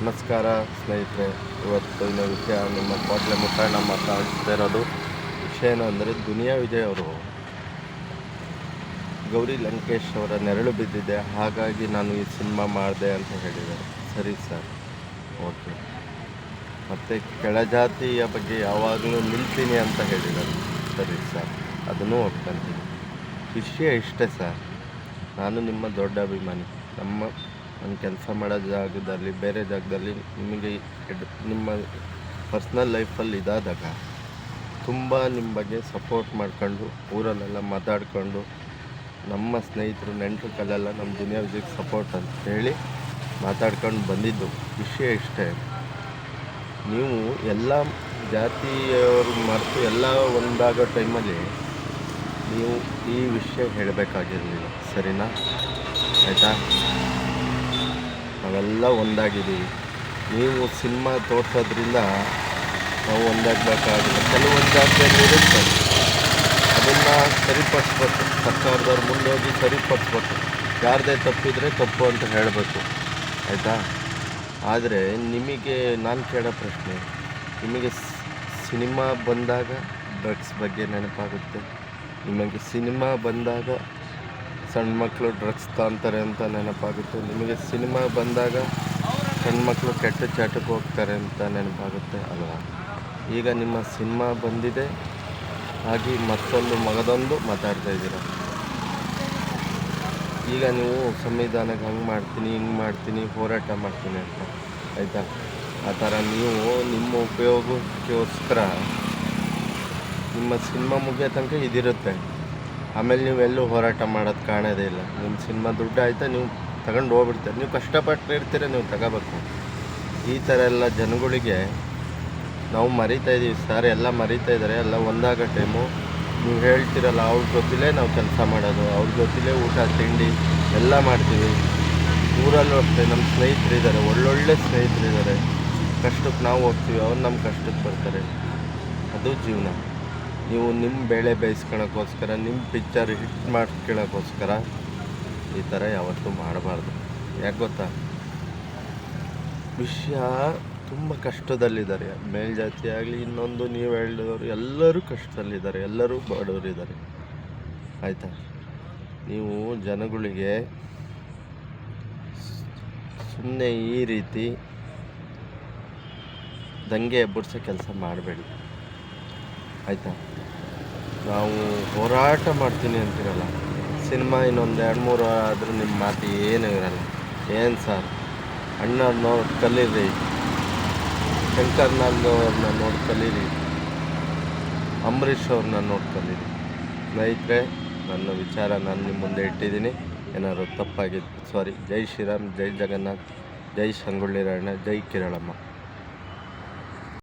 ನಮಸ್ಕಾರ ಸ್ನೇಹಿತರೆ. ಇವತ್ತಿನ ವಿಷಯ ನಿಮ್ಮ ಕೋಟ್ಲೆ ಮುಖಂಡ ಮಾತಾಡ್ತಾ ಇರೋದು. ವಿಷಯ ಏನು ಅಂದರೆ, ದುನಿಯಾ ವಿಜಯ್ ಅವರು ಗೌರಿ ಲಂಕೇಶ್ ಅವರ ನೆರಳು ಬಿದ್ದಿದೆ, ಹಾಗಾಗಿ ನಾನು ಈ ಸಿನಿಮಾ ಮಾಡಿದೆ ಅಂತ ಹೇಳಿದ್ದಾರೆ. ಸರಿ ಸರ್, ಓಕೆ. ಮತ್ತು ಕೆಳಜಾತಿಯ ಬಗ್ಗೆ ಯಾವಾಗಲೂ ನಿಲ್ತೀನಿ ಅಂತ ಹೇಳಿದ್ದಾರೆ. ಸರಿ ಸರ್, ಅದನ್ನು ಒಪ್ಕೊಂತೀನಿ. ವಿಷಯ ಇಷ್ಟೇ ಸರ್, ನಾನು ನಿಮ್ಮ ದೊಡ್ಡ ಅಭಿಮಾನಿ. ನಾನು ಕೆಲಸ ಮಾಡೋ ಜಾಗದಲ್ಲಿ, ಬೇರೆ ಜಾಗದಲ್ಲಿ ನಿಮಗೆ ನಿಮ್ಮ ಪರ್ಸ್ನಲ್ ಲೈಫಲ್ಲಿ ಇದಾದಾಗ ತುಂಬ ನಿಮ್ಮ ಬಗ್ಗೆ ಸಪೋರ್ಟ್ ಮಾಡ್ಕೊಂಡು, ಊರಲ್ಲೆಲ್ಲ ಮಾತಾಡ್ಕೊಂಡು, ನಮ್ಮ ಸ್ನೇಹಿತರು ನೆಂಟರು ಕಲ್ಲೆಲ್ಲ ನಮ್ಮ ದುನಿಯಾ ವಿಜಯ್ಗೆ ಸಪೋರ್ಟ್ ಅಂತ ಹೇಳಿ ಮಾತಾಡ್ಕೊಂಡು ಬಂದಿದ್ದು. ವಿಷಯ ಇಷ್ಟೇ, ನೀವು ಎಲ್ಲ ಜಾತಿಯವರು ಮರೆತು ಎಲ್ಲ ಒಂದಾಗೋ ಟೈಮಲ್ಲಿ ನೀವು ಈ ವಿಷಯ ಹೇಳಬೇಕಾಗಿರಲಿಲ್ಲ. ಸರಿನಾ? ಆಯಿತಾ? ನಾವೆಲ್ಲ ಒಂದಾಗಿದ್ದೀವಿ. ನೀವು ಸಿನಿಮಾ ತೋರಿಸೋದ್ರಿಂದ ನಾವು ಒಂದಾಗಬೇಕಾಗಿಲ್ಲ. ಕೆಲವೊಂದು ಜಾತಿಯಲ್ಲಿ ಇರುತ್ತೆ, ಅದನ್ನು ಸರಿಪಡಿಸ್ಬೇಕು. ಸರ್ಕಾರದವ್ರು ಮುಂದೋಗಿ ಸರಿಪಡಿಸ್ಬೇಕು. ಯಾರದೇ ತಪ್ಪಿದರೆ ತಪ್ಪು ಅಂತ ಹೇಳಬೇಕು. ಆಯಿತಾ? ಆದರೆ ನಿಮಗೆ ನಾನು ಕೇಳೋ ಪ್ರಶ್ನೆ, ನಿಮಗೆ ಸಿನಿಮಾ ಬಂದಾಗ ಡ್ರಗ್ಸ್ ಬಗ್ಗೆ ನೆನಪಾಗುತ್ತೆ. ನಿಮಗೆ ಸಿನಿಮಾ ಬಂದಾಗ ಸಣ್ಣ ಮಕ್ಕಳು ಡ್ರಗ್ಸ್ ತಾಂತಾರೆ ಅಂತ ನೆನಪಾಗುತ್ತೆ. ನಿಮಗೆ ಸಿನಿಮಾ ಬಂದಾಗ ಸಣ್ಣ ಮಕ್ಕಳು ಕೆಟ್ಟ ಚಾಟಕ್ಕೆ ಹೋಗ್ತಾರೆ ಅಂತ ನೆನಪಾಗುತ್ತೆ ಅಲ್ವಾ? ಈಗ ನಿಮ್ಮ ಸಿನಿಮಾ ಬಂದಿದೆ, ಹಾಗೆ ಮತ್ತೊಂದು ಮಗದೊಂದು ಮಾತಾಡ್ತಾ ಇದ್ದೀರ. ಈಗ ನೀವು ಸಂವಿಧಾನಕ್ಕೆ ಹಂಗೆ ಮಾಡ್ತೀನಿ, ಹಿಂಗೆ ಮಾಡ್ತೀನಿ, ಹೋರಾಟ ಮಾಡ್ತೀನಿ ಅಂತ, ಆಯಿತಾ? ಆ ಥರ ನೀವು ನಿಮ್ಮ ಉಪಯೋಗಕ್ಕೋಸ್ಕರ ನಿಮ್ಮ ಸಿನಿಮಾ ಮುಗಿಯೋ ತನಕ ಇದಿರುತ್ತೆ. ಆಮೇಲೆ ನೀವೆಲ್ಲೂ ಹೋರಾಟ ಮಾಡೋದು ಕಾಣೋದೇ ಇಲ್ಲ. ನಿಮ್ಮ ಸಿನಿಮಾ ದುಡ್ಡು ಆಯಿತಾ, ನೀವು ತಗೊಂಡು ಹೋಗ್ಬಿಡ್ತೀರ. ನೀವು ಕಷ್ಟಪಟ್ಟಿರ್ತೀರ, ನೀವು ತಗೋಬೇಕು. ಈ ಥರ ಎಲ್ಲ ಜನಗಳಿಗೆ ನಾವು ಮರಿತಾ ಇದ್ದೀವಿ ಸರ್, ಎಲ್ಲ ಮರಿತಾ ಇದ್ದಾರೆ. ಎಲ್ಲ ಒಂದಾಗೋ ಟೈಮು ನೀವು ಹೇಳ್ತಿರಲ್ಲ, ಅವ್ರ ಜೊತೆಲೇ ನಾವು ಕೆಲಸ ಮಾಡೋದು, ಅವ್ರ ಜೊತೆಲೇ ಊಟ ತಿಂಡಿ ಎಲ್ಲ ಮಾಡ್ತೀವಿ. ಊರಲ್ಲೂ ಅಷ್ಟೇ ನಮ್ಮ ಸ್ನೇಹಿತರಿದ್ದಾರೆ, ಒಳ್ಳೊಳ್ಳೆ ಸ್ನೇಹಿತರಿದ್ದಾರೆ. ಕಷ್ಟಕ್ಕೆ ನಾವು ಹೋಗ್ತೀವಿ, ಅವ್ರು ನಮ್ಮ ಕಷ್ಟಕ್ಕೆ ಬರ್ತಾರೆ. ಅದು ಜೀವನ. ನೀವು ನಿಮ್ಮ ಬೇಳೆ ಬೇಯಿಸ್ಕೊಳಕ್ಕೋಸ್ಕರ, ನಿಮ್ಮ ಪಿಕ್ಚರ್ ಹಿಟ್ ಮಾಡ್ಕೊಳ್ಳೋಕ್ಕೋಸ್ಕರ ಈ ಥರ ಯಾವತ್ತೂ ಮಾಡಬಾರ್ದು. ಯಾಕೆ ಗೊತ್ತಾ? ವಿಷಯ ತುಂಬ ಕಷ್ಟದಲ್ಲಿದ್ದಾರೆ. ಮೇಲ್ಜಾತಿ ಆಗಲಿ, ಇನ್ನೊಂದು ನೀವು ಹೇಳಿದವರು ಎಲ್ಲರೂ ಕಷ್ಟದಲ್ಲಿದ್ದಾರೆ, ಎಲ್ಲರೂ ಬಡವರಿದ್ದಾರೆ. ಆಯಿತಾ? ನೀವು ಜನಗಳಿಗೆ ಸುಮ್ಮನೆ ಈ ರೀತಿ ದಂಗೆ ಎಬ್ಬರಿಸೋ ಕೆಲಸ ಮಾಡಬೇಡಿ. ಆಯಿತಾ? ನಾವು ಹೋರಾಟ ಮಾಡ್ತೀನಿ ಅಂತಿರಲ್ಲ, ಸಿನಿಮಾ ಇನ್ನೊಂದು 2-3 ಆದರೂ ನಿಮ್ಮ ಮಾತು ಏನೂ ಇರಲ್ಲ. ಏನು ಸರ್, ಅಣ್ಣ ನೋಡಿ ಕಲೀರಿ, ಶಂಕರ್ನಾಗ್ನವ್ರನ್ನ ನೋಡಿ ಕಲೀರಿ, ಅಂಬರೀಷ್ ಅವ್ರನ್ನ ನೋಡಿ ಕಲೀರಿ. ಸ್ನೇಹಿತರೆ, ನನ್ನ ವಿಚಾರ ನಾನು ನಿಮ್ಮ ಮುಂದೆ ಇಟ್ಟಿದ್ದೀನಿ. ಏನಾದ್ರು ತಪ್ಪಾಗಿದ್ದು ಸಾರಿ. ಜೈ ಶ್ರೀರಾಮ್, ಜೈ ಜಗನ್ನಾಥ್, ಜೈ ಸಂಗೊಳ್ಳಿ ರಾಯಣ್ಣ, ಜೈ ಕಿರಳಮ್ಮ.